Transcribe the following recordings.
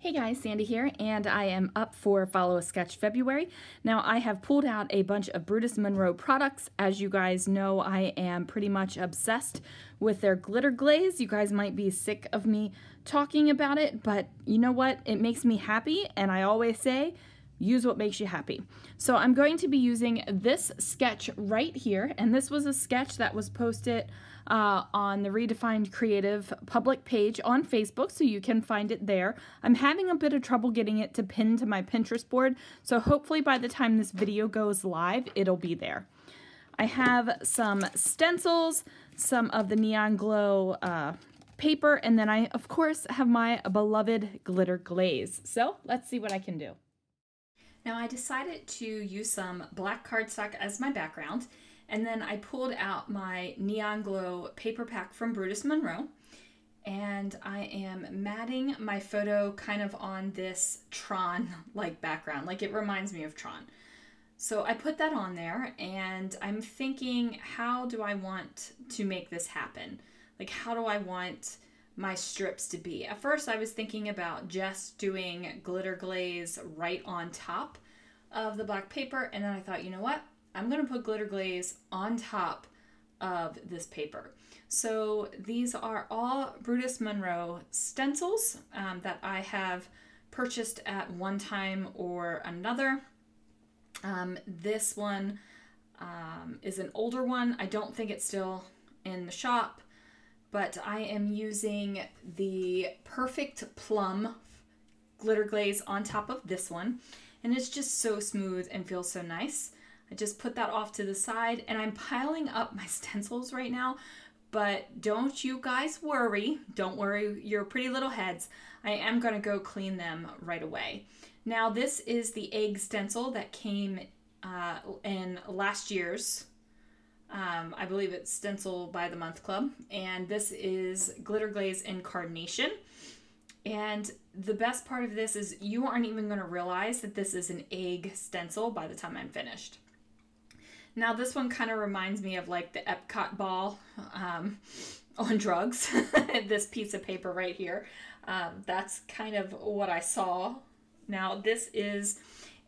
Hey guys, Sandy here, and I am up for Follow a Sketch February. Now, I have pulled out a bunch of Brutus Monroe products. As you guys know, I am pretty much obsessed with their glitter glaze. You guys might be sick of me talking about it, but you know what? It makes me happy, and I always say, use what makes you happy. So I'm going to be using this sketch right here, and this was a sketch that was posted on the Redefined Creative public page on Facebook, so you can find it there. I'm having a bit of trouble getting it to pin to my Pinterest board, so hopefully by the time this video goes live, it'll be there. I have some stencils, some of the Neon Glow paper, and then I, of course, have my beloved glitter glaze. So let's see what I can do. Now I decided to use some black cardstock as my background, and then I pulled out my Neon Glow paper pack from Brutus Monroe, and I am matting my photo kind of on this Tron-like background, like it reminds me of Tron. So I put that on there, and I'm thinking, how do I want to make this happen? Like, how do I want my strips to be? At first I was thinking about just doing glitter glaze right on top of the black paper, and then I thought, you know what? I'm going to put glitter glaze on top of this paper. So these are all Brutus Monroe stencils that I have purchased at one time or another. This one is an older one. I don't think it's still in the shop, but I am using the Perfect Plum glitter glaze on top of this one, and it's just so smooth and feels so nice. I just put that off to the side, and I'm piling up my stencils right now, but don't you guys worry. Don't worry your pretty little heads. I am going to go clean them right away. Now, this is the egg stencil that came in last year's I believe it's Stencil by the Month Club, and this is glitter glaze in Carnation. And the best part of this is you aren't even going to realize that this is an egg stencil by the time I'm finished. Now this one kind of reminds me of like the Epcot ball on drugs. This piece of paper right here. That's kind of what I saw. Now this is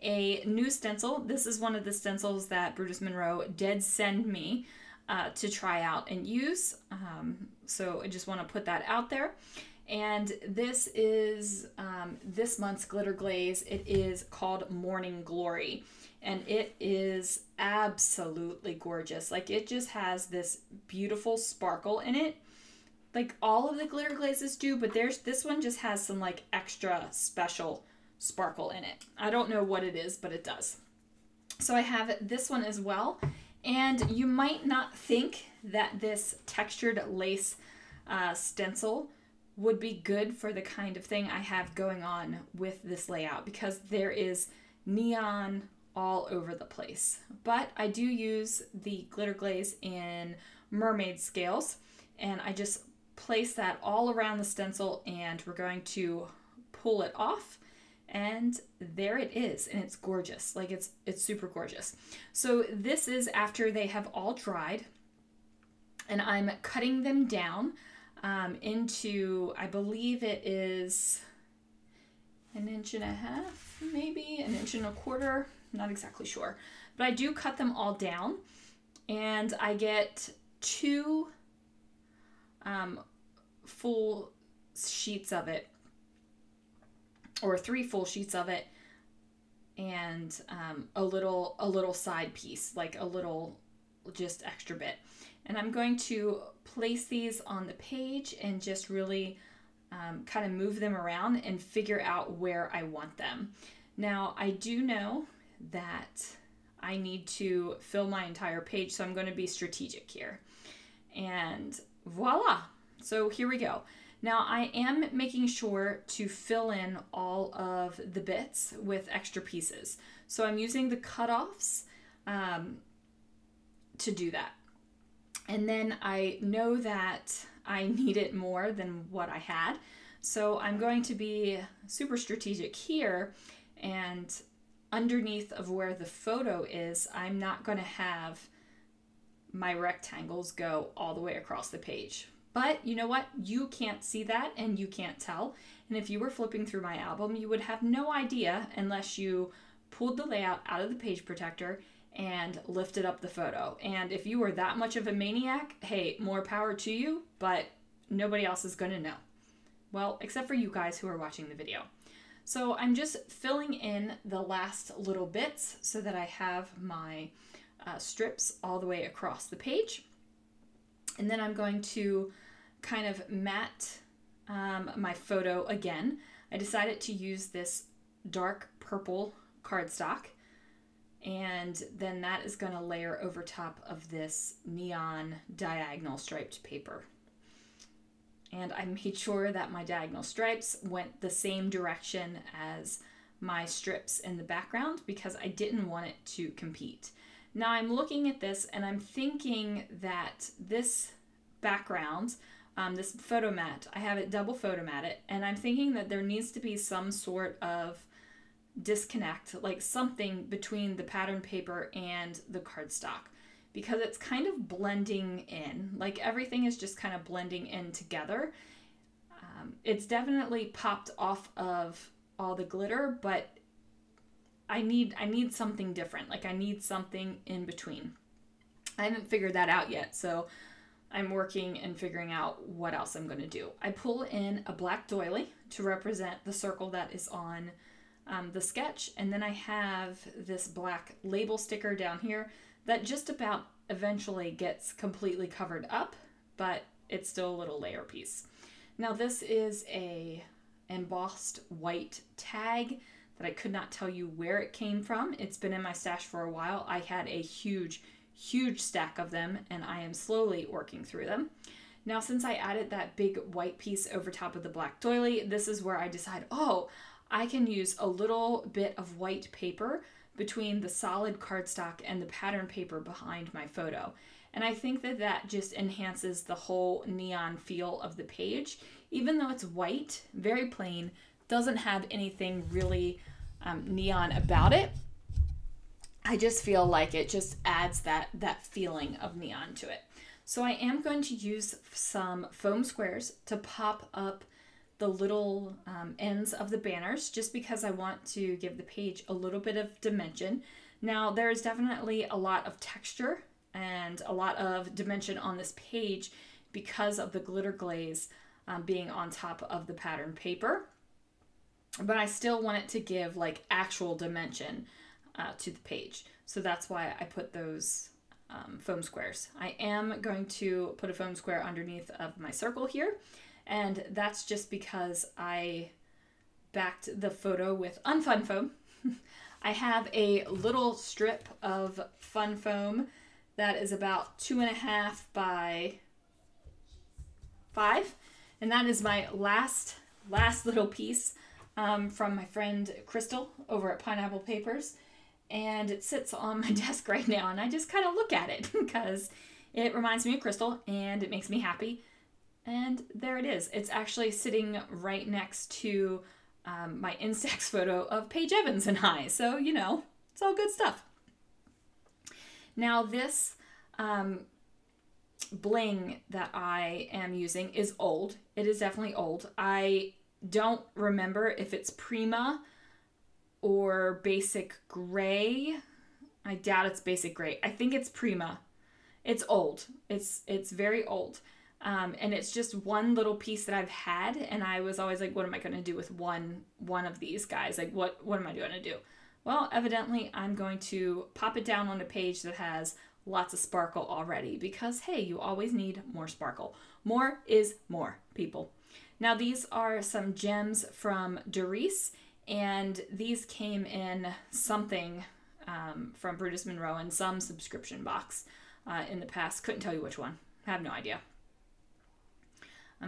a new stencil. This is one of the stencils that Brutus Monroe did send me to try out and use. So I just want to put that out there. And this is this month's glitter glaze. It is called Morning Glory, and it is absolutely gorgeous. Like, it just has this beautiful sparkle in it, like all of the glitter glazes do, but this one just has some like extra special sparkle in it. I don't know what it is, but it does. So I have this one as well, and you might not think that this textured lace stencil would be good for the kind of thing I have going on with this layout, because there is neon all over the place. But I do use the glitter glaze in mermaid scales, and I just place that all around the stencil, and we're going to pull it off, and there it is, and it's gorgeous. Like, it's super gorgeous. So this is after they have all dried, and I'm cutting them down into, I believe it is 1.5 inches, maybe 1.25 inches, not exactly sure. But I do cut them all down, and I get 2 full sheets of it, or 3 full sheets of it, and a little side piece, like a little just extra bit. And I'm going to place these on the page and just really kind of move them around and figure out where I want them. Now, I do know that I need to fill my entire page, so I'm going to be strategic here. And voila! So here we go. Now, I am making sure to fill in all of the bits with extra pieces. So I'm using the cutoffs to do that. And then I know that I need it more than what I had. So I'm going to be super strategic here, and underneath of where the photo is, I'm not going to have my rectangles go all the way across the page. But you know what? You can't see that, and you can't tell. And if you were flipping through my album, you would have no idea unless you pulled the layout out of the page protector and lifted up the photo. And if you were that much of a maniac, hey, more power to you, but nobody else is going to know. Well, except for you guys who are watching the video. So I'm just filling in the last little bits so that I have my strips all the way across the page. And then I'm going to kind of matte my photo again. I decided to use this dark purple cardstock, and then that is going to layer over top of this neon diagonal striped paper. And I made sure that my diagonal stripes went the same direction as my strips in the background because I didn't want it to compete. Now I'm looking at this and I'm thinking that this background, this photo mat, I have it double photo matted, and I'm thinking that there needs to be some sort of disconnect, like something between the pattern paper and the cardstock, because it's kind of blending in, like everything is just kind of blending in together. It's definitely popped off of all the glitter, but I need something different. Like I need something in between. I haven't figured that out yet, so I'm working and figuring out what else I'm going to do. I pull in a black doily to represent the circle that is on the sketch, and then I have this black label sticker down here that just about eventually gets completely covered up, but it's still a little layer piece. Now this is a embossed white tag that I could not tell you where it came from. It's been in my stash for a while. I had a huge stack of them, and I am slowly working through them. Now, since I added that big white piece over top of the black doily, this is where I decide, oh, I can use a little bit of white paper between the solid cardstock and the pattern paper behind my photo. And I think that that just enhances the whole neon feel of the page. Even though it's white, very plain, doesn't have anything really neon about it, I just feel like it just adds that feeling of neon to it. So I am going to use some foam squares to pop up the little ends of the banners, just because I want to give the page a little bit of dimension. Now there's definitely a lot of texture and a lot of dimension on this page because of the glitter glaze being on top of the pattern paper, but I still want it to give like actual dimension to the page. So that's why I put those foam squares. I am going to put a foam square underneath of my circle here, and that's just because I backed the photo with unfun foam. I have a little strip of fun foam that is about 2.5 by 5, and that is my last little piece from my friend Crystal over at Pineapple Papers. And it sits on my desk right now, and I just kind of look at it because it reminds me of Crystal and it makes me happy. And there it is. It's actually sitting right next to my Instax photo of Paige Evans and I. So, you know, it's all good stuff. Now this bling that I am using is old. It is definitely old. I don't remember if it's Prima or basic gray. I doubt it's basic gray. I think it's Prima. It's old. It's very old. And it's just one little piece that I've had, and I was always like, what am I going to do with one of these guys? Like, what am I going to do? Well, evidently I'm going to pop it down on a page that has lots of sparkle already, because hey, you always need more sparkle. More is more, people. Now these are some gems from Doris, and these came in something from Brutus Monroe in some subscription box in the past. Couldn't tell you which one. I have no idea.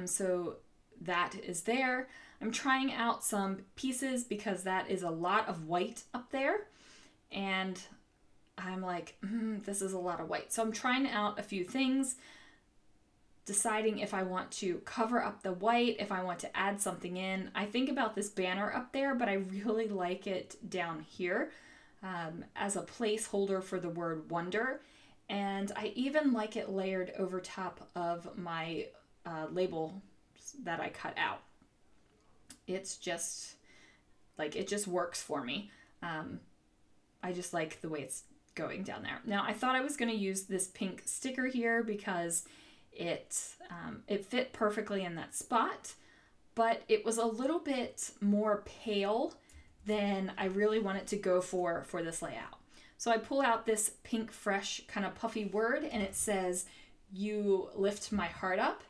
So that is there. I'm trying out some pieces because that is a lot of white up there. And I'm like, this is a lot of white. So I'm trying out a few things, deciding if I want to cover up the white, if I want to add something in. I think about this banner up there, but I really like it down here as a placeholder for the word wonder. And I even like it layered over top of my label that I cut out. it's just, like, it just works for me. I just like the way it's going down there. Now, I thought I was going to use this pink sticker here because it fit perfectly in that spot, but it was a little bit more pale than I really wanted to go for this layout. So I pull out this pink, fresh, kind of puffy word, and it says, "You lift my heart up."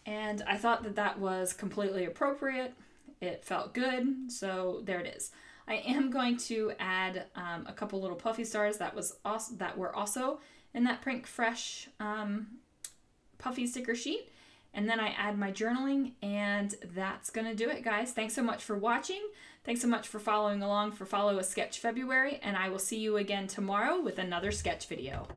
And I thought that that was completely appropriate. It felt good, so there it is. I am going to add a couple little puffy stars that were also in that pink, fresh, puffy sticker sheet. And then I add my journaling, and that's going to do it, guys. Thanks so much for watching. Thanks so much for following along for Follow a Sketch February, and I will see you again tomorrow with another sketch video.